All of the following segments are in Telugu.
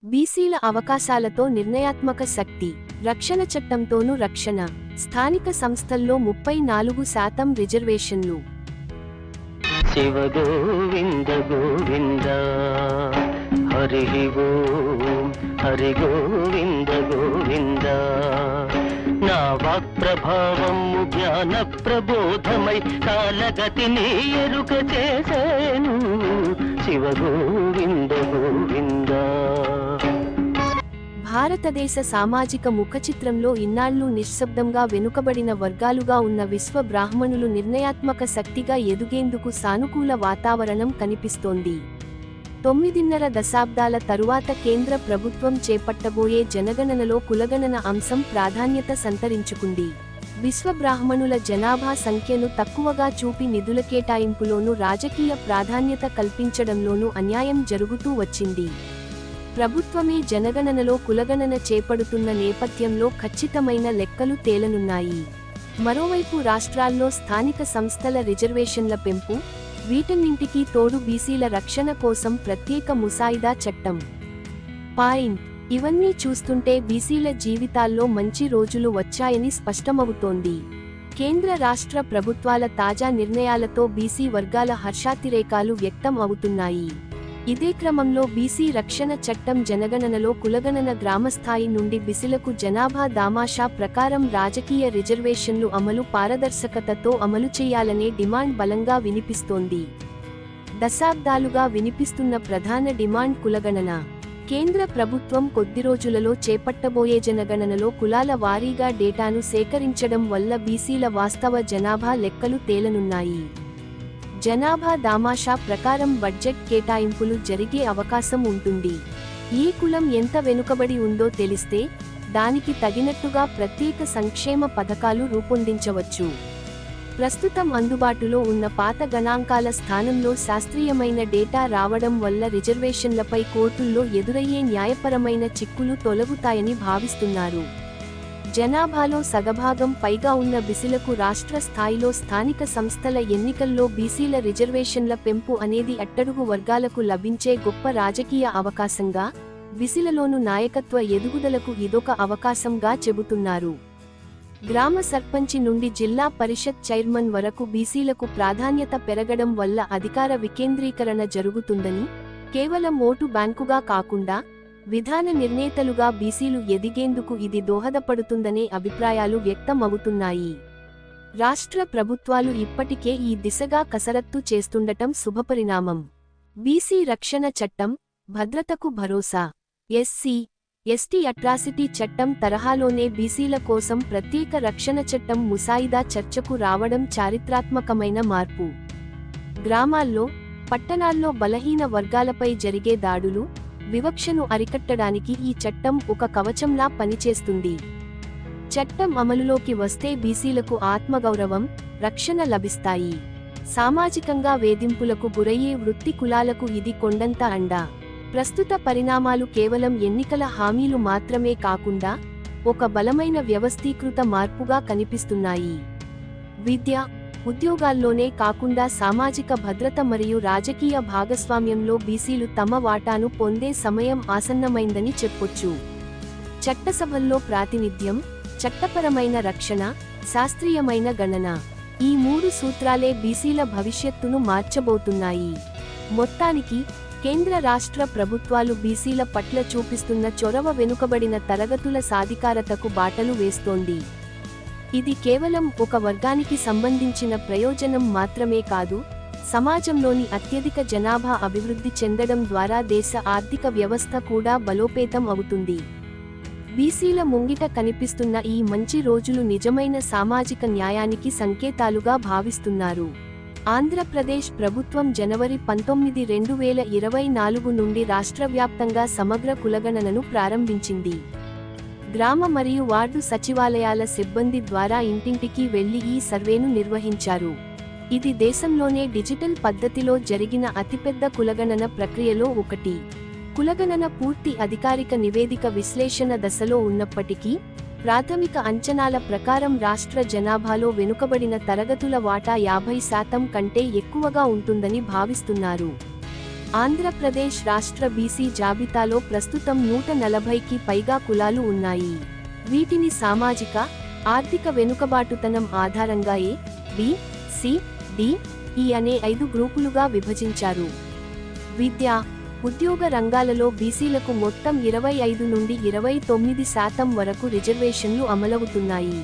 బీసీల అవకాశాలతో నిర్ణయాత్మక శక్తి, రక్షణ చట్టంతోనూ రక్షణ, స్థానిక సంస్థల్లో 34% రిజర్వేషన్లు. శివ గోవింద గోవింద హరి ఓం హరి గోవింద గోవింద. నా వాక్ ప్రభావము జ్ఞాన ప్రబోధమై కాలగతిని ఎరుక చేసేను. శివ గోవింద గోవింద. భారతదేశ సామాజిక ముఖచిత్రంలో ఇన్నాళ్లు నిశ్శబ్దంగా వెనుకబడిన వర్గాలుగా ఉన్న విశ్వ బ్రాహ్మణులు నిర్ణయాత్మక శక్తిగా ఎదుగేందుకు సానుకూల వాతావరణం కనిపిస్తోంది. 9.5 దశాబ్దాల తరువాత కేంద్ర ప్రభుత్వం చేపట్టబోయే జనగణనలో కులగణన అంశం ప్రాధాన్యత సంతరించుకుంది. విశ్వబ్రాహ్మణుల జనాభా సంఖ్యను తక్కువగా చూపి నిధుల కేటాయింపులోనూ రాజకీయ ప్రాధాన్యత కల్పించడంలోనూ అన్యాయం జరుగుతూ వచ్చింది. ప్రభుత్వమే జనగణనలో కులగణన చేపడుతున్న నేపథ్యంలో ఖచ్చితమైన లెక్కలు తేలనున్నాయి. మరోవైపు రాష్ట్రాల్లో స్థానిక సంస్థల రిజర్వేషన్ల పెంపు, వీటన్నింటికీ తోడు బీసీల రక్షణ కోసం ప్రత్యేక ముసాయిదా చట్టం. ఇవన్నీ చూస్తుంటే బీసీల జీవితాల్లో మంచి రోజులు వచ్చాయని స్పష్టమవుతోంది. కేంద్ర రాష్ట్ర ప్రభుత్వాల తాజా నిర్ణయాలతో బీసీ వర్గాల హర్షాతిరేకాలు వ్యక్తం అవుతున్నాయి. ఇదే క్రమంలో బీసీ రక్షణ చట్టం జనగణనలో కులగణన గ్రామస్థాయి నుండి బీసీలకు జనాభా దామాషా ప్రకారం రాజకీయ రిజర్వేషన్లు అమలు పారదర్శకతతో అమలు చేయాలనే డిమాండ్ బలంగా వినిపిస్తోంది. దశాబ్దాలుగా వినిపిస్తున్న ప్రధాన డిమాండ్ కులగణన. కేంద్ర ప్రభుత్వం కొద్ది రోజులలో చేపట్టబోయే జనగణనలో కులాల వారీగా డేటాను సేకరించడం వల్ల బీసీల వాస్తవ జనాభా లెక్కలు తేలనున్నాయి. జనాభా దామాషా ప్రకారం బడ్జెట్ కేటాయింపులు జరిగే అవకాశం ఉంటుంది. ఏ కులం ఎంత వెనుకబడి ఉందో తెలిస్తే దానికి తగినట్టుగా ప్రత్యేక సంక్షేమ పథకాలు రూపొందించవచ్చు. ప్రస్తుతం అందుబాటులో ఉన్న పాత గణాంకాల స్థానంలో శాస్త్రీయమైన డేటా రావడం వల్ల రిజర్వేషన్లపై కోర్టుల్లో ఎదురయ్యే న్యాయపరమైన చిక్కులు తొలగుతాయని భావిస్తున్నారు. జనాభాలో సగభాగం పైగా ఉన్న బీసీలకు రాష్ట్ర స్థాయిలో స్థానిక సంస్థల ఎన్నికల్లో బీసీల రిజర్వేషన్ల పెంపు అనేది అట్టడుగు వర్గాలకు లభించే గొప్ప రాజకీయ అవకాశంగా, బీసీలలోను నాయకత్వ ఎదుగుదలకు ఇదొక అవకాశంగా చెబుతున్నారు. గ్రామ సర్పంచి నుండి జిల్లా పరిషత్ చైర్మన్ వరకు బీసీలకు ప్రాధాన్యత పెరగడం వల్ల అధికార వికేంద్రీకరణ జరుగుతుందని, కేవలం ఓటు బ్యాంకుగా కాకుండా విధాన నిర్ణేతలుగా బీసీలు ఎదిగేందుకు ఇది దోహదపడుతుందనే అభిప్రాయాలు వ్యక్తమవుతున్నాయి. రాష్ట్ర ప్రభుత్వాలు ఇప్పటికే ఈ దిశగా కసరత్తు చేస్తుండటం శుభపరిణామం. బీసీ రక్షణ చట్టం, భద్రతకు భరోసా. ఎస్సీ, ఎస్టీ అట్రాసిటీ చట్టం తరహాలోనే బీసీల కోసం ప్రత్యేక రక్షణ చట్టం ముసాయిదా చర్చకు రావడం చారిత్రాత్మకమైన మార్పు. గ్రామాల్లో, పట్టణాల్లో బలహీన వర్గాలపై జరిగే దాడులు, వివక్షను అరికట్టడానికి ఈ చట్టం ఒక కవచంలా పనిచేస్తుంది. చట్టం అమలులోకి వస్తే బీసీలకు ఆత్మగౌరవం, రక్షణ లభిస్తాయి. సామాజికంగా వేధింపులకు గురయ్యే వృత్తి కులాలకు ఇది కొండంత అండ. ప్రస్తుత పరిణామాలు కేవలం ఎన్నికల హామీలు మాత్రమే కాకుండా ఒక బలమైన వ్యవస్థీకృత మార్పుగా కనిపిస్తున్నాయి. విద్య, ఉద్యోగాల్లోనే కాకుండా సామాజిక భద్రత మరియు రాజకీయ భాగస్వామ్యంలో బీసీలు తమ వాటాను పొందే సమయం ఆసన్నమైందని చెప్పొచ్చు. చట్టసభల్లో ప్రాతినిధ్యం, చట్టపరమైన రక్షణ, శాస్త్రీయమైన గణన, ఈ 3 సూత్రాలే బీసీల భవిష్యత్తును మార్చబోతున్నాయి. మొత్తానికి కేంద్ర రాష్ట్ర ప్రభుత్వాలు బీసీల పట్ల చూపిస్తున్న చొరవ వెనుకబడిన తరగతుల సాధికారతకు బాటలు వేస్తోంది. ఇది కేవలం ఒక వర్గానికి సంబంధించిన ప్రయోజనం మాత్రమే కాదు, సమాజంలోని అత్యధిక జనాభా అభివృద్ధి చెందడం ద్వారా దేశ ఆర్థిక వ్యవస్థ కూడా బలోపేతం అవుతుంది. బీసీల ముంగిట కనిపిస్తున్న ఈ మంచి రోజులు నిజమైన సామాజిక న్యాయానికి సంకేతాలుగా భావిస్తున్నారు. ఆంధ్రప్రదేశ్ ప్రభుత్వం జనవరి 19, 2024 నుండి రాష్ట్రవ్యాప్తంగా సమగ్ర కులగణనను ప్రారంభించింది. గ్రామ మరియు వార్డు సచివాలయాల సిబ్బంది ద్వారా ఇంటింటికి వెళ్లి ఈ సర్వేను నిర్వహించారు. ఇది దేశంలోనే డిజిటల్ పద్ధతిలో జరిగిన అతిపెద్ద కులగణన ప్రక్రియలో ఒకటి. కులగణన పూర్తి అధికారిక నివేదిక విశ్లేషణ దశలో ఉన్నప్పటికీ, ప్రాథమిక అంచనాల ప్రకారం రాష్ట్ర జనాభాలో వెనుకబడిన తరగతుల వాటా 50% కంటే ఎక్కువగా ఉంటుందని భావిస్తున్నారు. ఆంధ్రప్రదేశ్ రాష్ట్ర బీసీ జాబితాలో ప్రస్తుతం 140కి పైగా కులాలు ఉన్నాయి. వీటిని సామాజిక, ఆర్థిక వెనుకబాటుతనం ఆధారంగా ఏ, బి, సి, డి, ఈ అనే 5 గ్రూపులుగా విభజించారు. విద్య, ఉద్యోగ రంగాలలో బీసీలకు మొత్తం 25 నుండి 29% వరకు రిజర్వేషన్లు అమలవుతున్నాయి.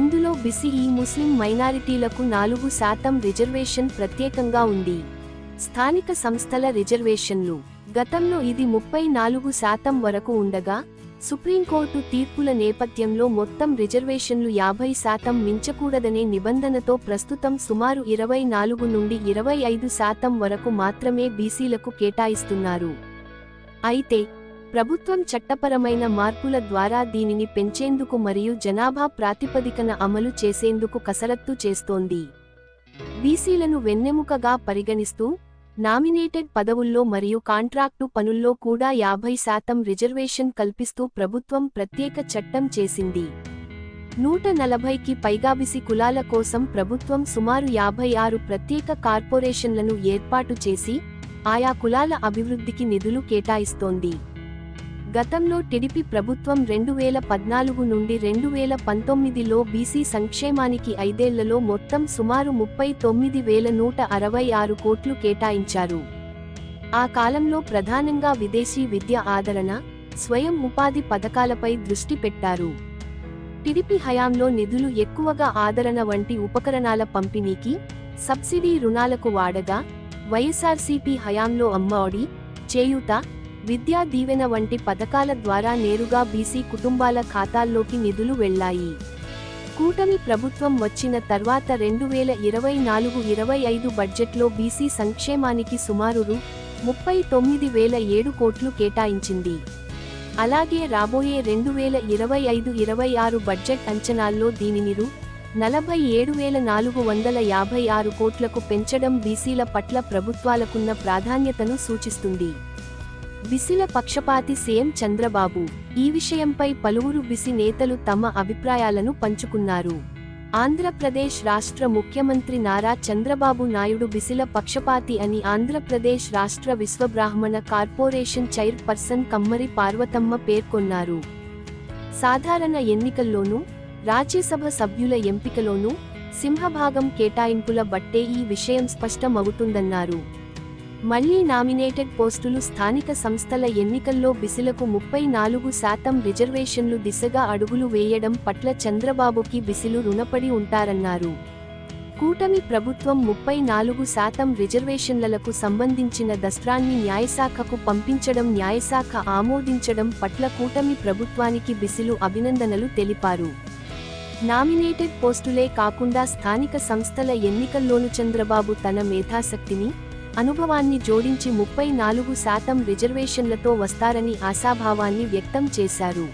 ఇందులో బీసీ, ముస్లిం మైనారిటీలకు 4% రిజర్వేషన్ ప్రత్యేకంగా ఉంది. స్థానిక సంస్థల రిజర్వేషన్లు గతంలో ఇది 34% వరకు ఉండగా, సుప్రీంకోర్టు తీర్పుల నేపథ్యంలో మొత్తం రిజర్వేషన్లు 50% మించకూడదనే నిబంధనతో ప్రస్తుతం సుమారు 24 నుండి 25% వరకు మాత్రమే బీసీలకు కేటాయిస్తున్నారు. అయితే ప్రభుత్వం చట్టపరమైన మార్పుల ద్వారా దీనిని పెంచేందుకు మరియు జనాభా ప్రాతిపదికన అమలు చేసేందుకు కసరత్తు చేస్తోంది. బీసీలను వెన్నెముకగా పరిగణిస్తూ నామినేటెడ్ పదవుల్లో మరియు కాంట్రాక్టు పనుల్లో కూడా 50% రిజర్వేషన్ కల్పిస్తూ ప్రభుత్వం ప్రత్యేక చట్టం చేసింది. 140కి పైగా బీసీ కులాల కోసం ప్రభుత్వం సుమారు 56 ప్రత్యేక కార్పొరేషన్లను ఏర్పాటు చేసి ఆయా కులాల అభివృద్ధికి నిధులు కేటాయిస్తోంది. గతంలో టీడీపీ ప్రభుత్వం 2014 నుండి 2019లో బీసీ సంక్షేమానికి 5 ఏళ్లలో మొత్తం సుమారు 39,166 కోట్లు కేటాయించారు. ఆ కాలంలో ప్రధానంగా విదేశీ విద్య ఆదరణ, స్వయం ఉపాధి పథకాలపై దృష్టి పెట్టారు. టీడీపీ హయాంలో నిధులు ఎక్కువగా ఆదరణ వంటి ఉపకరణాల పంపిణీకి, సబ్సిడీ రుణాలకు వాడగా, వైఎస్ఆర్సీపీ హయాంలో అమ్మ ఒడి, చేయూత, విద్యా దీవెన వంటి పథకాల ద్వారా నేరుగా బీసీ కుటుంబాల ఖాతాల్లోకి నిధులు వెళ్లాయి. కూటమి ప్రభుత్వం వచ్చిన తర్వాత 2024-25 బడ్జెట్లో బీసీ సంక్షేమానికి సుమారు రూ. 39,007 కోట్లు కేటాయించింది. అలాగే రాబోయే 2025-26 బడ్జెట్ అంచనాల్లో దీనిని రూ. 47,456 కోట్లకు పెంచడం బీసీల పట్ల ప్రభుత్వాలకున్న ప్రాధాన్యతను సూచిస్తుంది. బీసీల పక్షపాతి సీఎం చంద్రబాబు ఈ విషయంపై పలువురు బీసీ నేతలు తమ అభిప్రాయాలను పంచుకున్నారు. ఆంధ్రప్రదేశ్ రాష్ట్ర ముఖ్యమంత్రి నారా చంద్రబాబు నాయుడు బీసీల పక్షపాతి అని ఆంధ్రప్రదేశ్ రాష్ట్ర విశ్వబ్రాహ్మణ కార్పొరేషన్ చైర్పర్సన్ కమ్మరి పార్వతమ్మ పేర్కొన్నారు. సాధారణ ఎన్నికల్లోనూ, రాజ్యసభ సభ్యుల ఎంపికలోనూ సింహభాగం కేటాయింపుల బట్టే ఈ విషయం స్పష్టమవుతుందన్నారు. మళ్లీ నామినేటెడ్ పోస్టులు స్థానిక సంస్థల ఎన్నికల్లో బీసీలకు 34% రిజర్వేషన్లు దిశగా అడుగులు వేయడం పట్ల చంద్రబాబుకి బీసీలు రుణపడి ఉంటారన్నారు. కూటమి ప్రభుత్వం 34% రిజర్వేషన్లకు సంబంధించిన దస్త్రాన్ని న్యాయశాఖకు పంపించడం, న్యాయశాఖ ఆమోదించడం పట్ల కూటమి ప్రభుత్వానికి బీసీలు అభినందనలు తెలిపారు. నామినేటెడ్ పోస్టులే కాకుండా స్థానిక సంస్థల ఎన్నికల్లోనూ చంద్రబాబు తన మేధాశక్తిని, అనుభవాన్ని జోడించి 34% రిజర్వేషన్లతో వస్తారని ఆశాభావాన్ని వ్యక్తం చేశారు.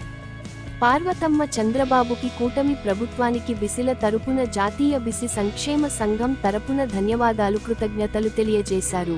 పార్వతమ్మ చంద్రబాబుకి కూటమి ప్రభుత్వానికి బీసీల తరపున జాతీయ బీసీ సంక్షేమ సంఘం తరపున ధన్యవాదాలు, కృతజ్ఞతలు తెలియజేశారు.